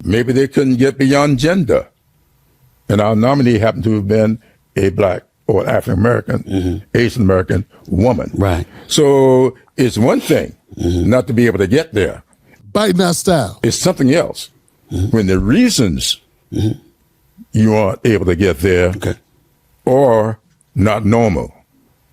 maybe they couldn't get beyond gender. And our nominee happened to have been a black or African American, Asian American woman. Right. So it's one thing not to be able to get there. Biting our style. It's something else. When the reasons you aren't able to get there are not normal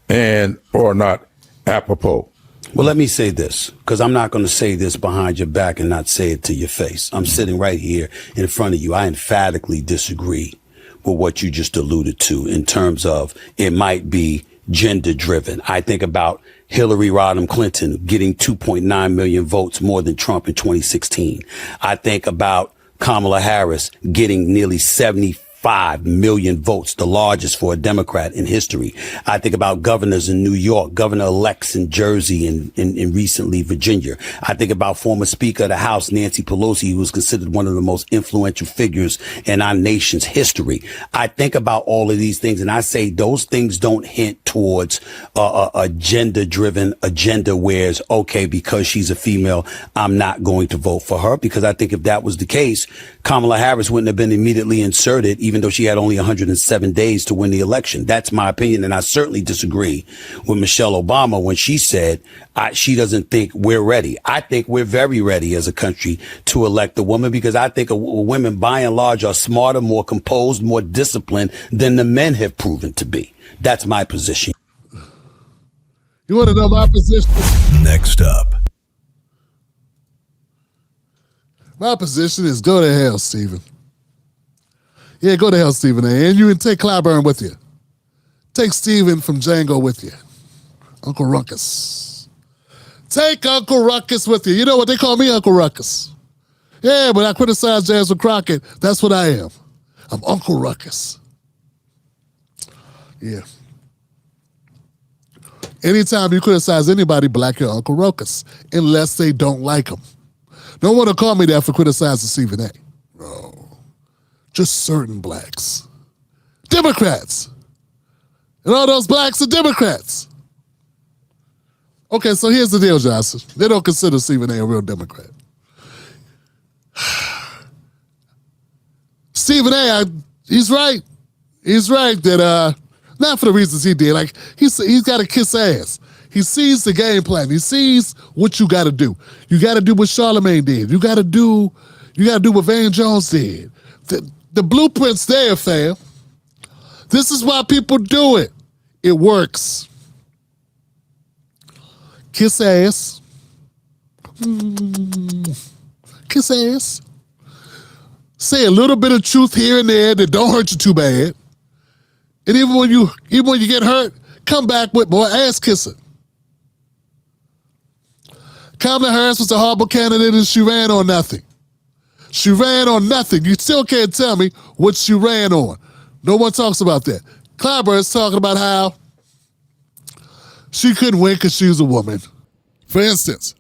and or not apropos. Well, let me say this, because I'm not going to say this behind your back and not say it to your face. I'm sitting right here in front of you. I emphatically disagree with what you just alluded to in terms of it might be gender driven. I think about Hillary Rodham Clinton getting 2.9 million votes more than Trump in 2016. I think about Kamala Harris getting nearly 75 million votes, the largest for a Democrat in history. I think about governors in New York, governor-elects in Jersey and recently Virginia. I think about former Speaker of the House, Nancy Pelosi, who was considered one of the most influential figures in our nation's history. I think about all of these things, and I say those things don't hint towards a gender-driven agenda where it's, okay, because she's a female, I'm not going to vote for her. Because I think if that was the case, Kamala Harris wouldn't have been immediately inserted, even though she had only 107 days to win the election. That's my opinion, and I certainly disagree with Michelle Obama when she said she doesn't think we're ready. I think we're very ready as a country to elect a woman, because I think women, by and large, are smarter, more composed, more disciplined than the men have proven to be. That's my position. You want to know my position? Next up. My position is go to hell, Stephen. Yeah, go to hell, Stephen A. And you can take Clyburn with you. Take Stephen from Django with you. Uncle Ruckus. Take Uncle Ruckus with you. You know what they call me, Uncle Ruckus. Yeah, when I criticize Jasmine Crockett, that's what I am. I'm Uncle Ruckus. Yeah. Anytime you criticize anybody black, you're Uncle Ruckus, unless they don't like them. Don't want to call me that for criticizing Stephen A. No. Just certain blacks. Democrats. And all those blacks are Democrats. Okay, so here's the deal, Johnson. They don't consider Stephen A. real Democrat. Stephen A., he's right. He's right that, not for the reasons he did. Like, he's got to kiss ass. He sees the game plan. He sees what you got to do. You got to do what Charlemagne did. You got to do what Van Jones did. The blueprint's there, fam. This is why people do it. It works. Kiss ass. Kiss ass. Say a little bit of truth here and there that don't hurt you too bad. And even when you get hurt, come back with more ass kissing. Kamala Harris was a horrible candidate and she ran on nothing. She ran on nothing. You still can't tell me what she ran on. No one talks about that. Clyburn's talking about how she couldn't win because she was a woman. For instance,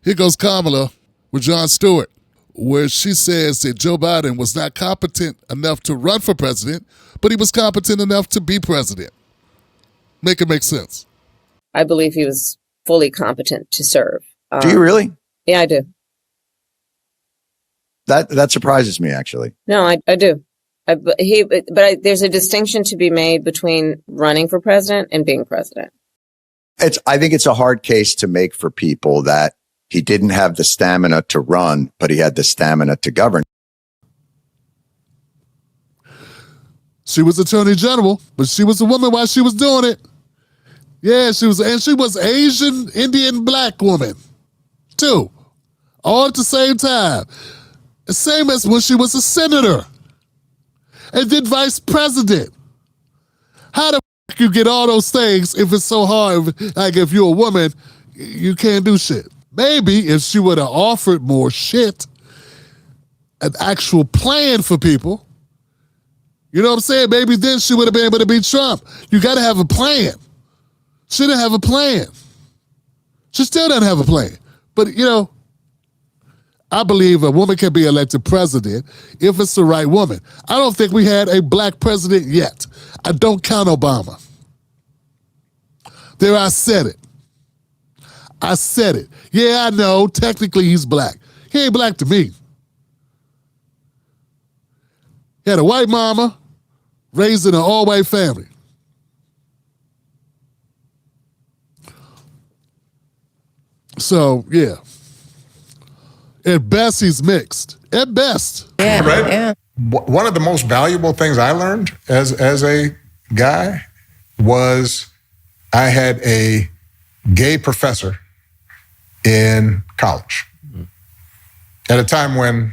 here goes Kamala with Jon Stewart, where she says that Joe Biden was not competent enough to run for president, but he was competent enough to be president. Make it make sense. I believe he was fully competent to serve. Do you really? Yeah, I do. That surprises me, actually. No, I do. There's a distinction to be made between running for president and being president. I think it's a hard case to make for people that he didn't have the stamina to run, but he had the stamina to govern. She was attorney general, but she was a woman while she was doing it. Yeah, she was Asian, Indian, black woman, too, all at the same time. The same as when she was a senator and then vice president. How the f*** you get all those things if it's so hard? Like if you're a woman, you can't do shit. Maybe if she would have offered more shit, an actual plan for people, you know what I'm saying? Maybe then she would have been able to beat Trump. You got to have a plan. She didn't have a plan. She still doesn't have a plan. But, you know, I believe a woman can be elected president if it's the right woman. I don't think we had a black president yet. I don't count Obama. There, I said it. I said it. Yeah, I know. Technically, he's black. He ain't black to me. He had a white mama, raised in an all-white family. So, yeah. At best, he's mixed. At best. Yeah, Right? yeah. One of the most valuable things I learned as a guy was I had a gay professor in college at a time when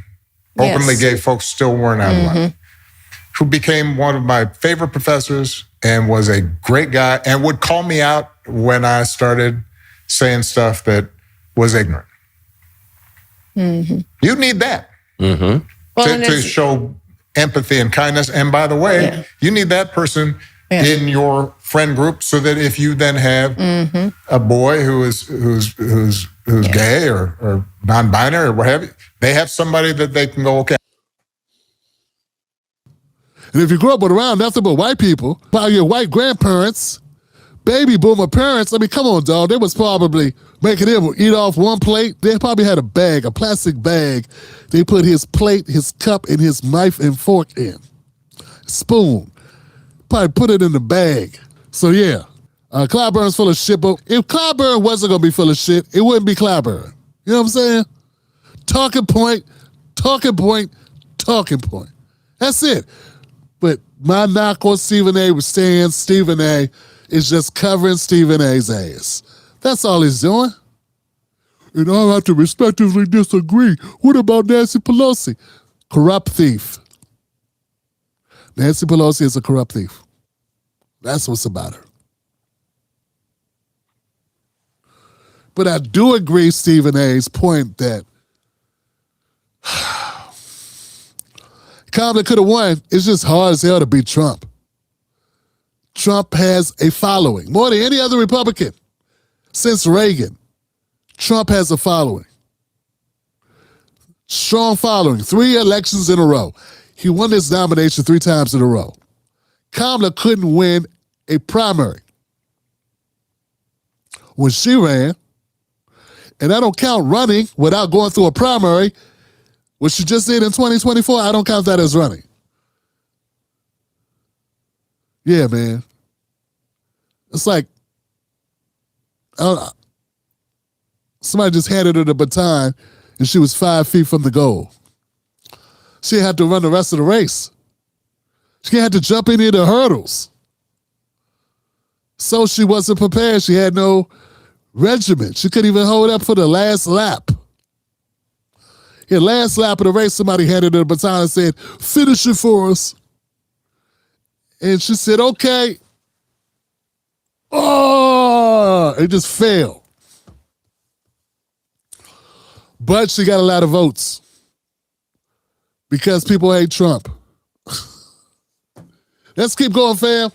openly Yes. gay folks still weren't out of line, who became one of my favorite professors and was a great guy and would call me out when I started saying stuff that was ignorant. You need that Well, and to it's- show empathy and kindness. And by the way, you need that person Yeah. in your friend group so that if you then have a boy who's gay or non-binary or what have you, they have somebody that they can go, okay. And if you grew up with around nothing but white people, by your white grandparents, baby boomer parents, I mean, come on, dog. They was probably making him eat off one plate. They probably had a bag, a plastic bag. They put his plate, his cup, and his knife and fork in. Spoon. Probably put it in the bag. So, yeah. Clyburn's full of shit, but if Clyburn wasn't going to be full of shit, it wouldn't be Clyburn. You know what I'm saying? Talking point, talking point, talking point. That's it. But my knock on Stephen A was saying Stephen A is just covering Stephen A's ass. That's all he's doing. And I have to respectively disagree. What about Nancy Pelosi? Corrupt thief. Nancy Pelosi is a corrupt thief. That's what's about her. But I do agree Stephen A's point that Kamala could have won. It's just hard as hell to beat Trump. Trump has a following. More than any other Republican since Reagan. Trump has a following. Strong following. 3 elections in a row. He won this nomination 3 times in a row. Kamala couldn't win a primary. When she ran, and I don't count running without going through a primary, what she just did in 2024, I don't count that as running. Yeah, man. It's like, somebody just handed her the baton and she was 5 feet from the goal. She had to run the rest of the race. She had to jump any of the hurdles. So she wasn't prepared. She had no regimen. She couldn't even hold up for the last lap. Yeah, last lap of the race, somebody handed her the baton and said, finish it for us. And she said, okay. Oh, it just failed. But she got a lot of votes because people hate Trump. Let's keep going, fam.